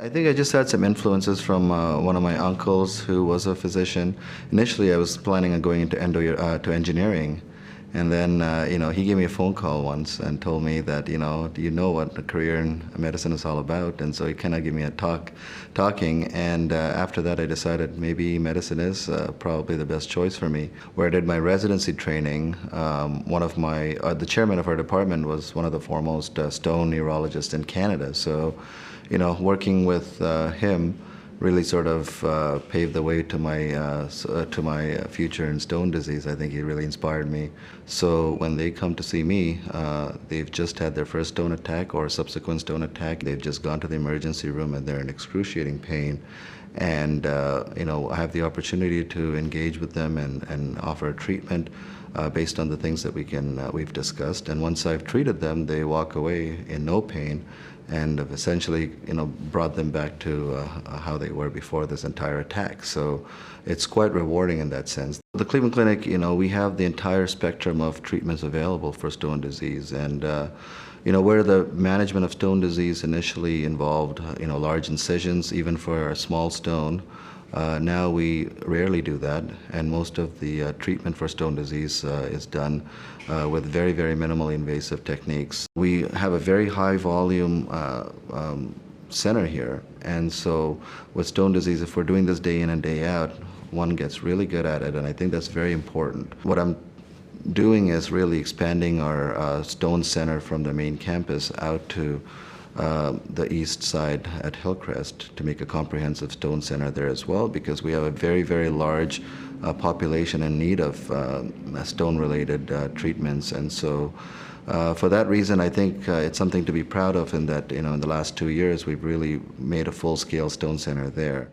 I think I just had some influences from one of my uncles who was a physician. Initially, I was planning on going into to engineering, and then he gave me a phone call once and told me that do you know what a career in medicine is all about? And so he kind of gave me a talking, and after that, I decided maybe medicine is probably the best choice for me. Where I did my residency training, one of my the chairman of our department was one of the foremost stone neurologists in Canada. So working with him really sort of paved the way to my future in stone disease. I think he really inspired me. So when they come to see me, they've just had their first stone attack or subsequent stone attack. They've just gone to the emergency room and they're in excruciating pain. And I have the opportunity to engage with them and offer a treatment based on the things that we've discussed. And once I've treated them, they walk away in no pain, and have essentially brought them back to how they were before this entire attack. So it's quite rewarding in that sense. The Cleveland Clinic, we have the entire spectrum of treatments available for stone disease, and where the management of stone disease initially involved large incisions, even for a small stone. Now we rarely do that, and most of the treatment for stone disease is done with very, very minimally invasive techniques. We have a very high volume center here, and so with stone disease, if we're doing this day in and day out, one gets really good at it, and I think that's very important. What I'm doing is really expanding our stone center from the main campus out to the east side at Hillcrest to make a comprehensive stone center there as well, because we have a very, very large population in need of stone-related treatments. And so for that reason, I think it's something to be proud of in that, in the last 2 years, we've really made a full-scale stone center there.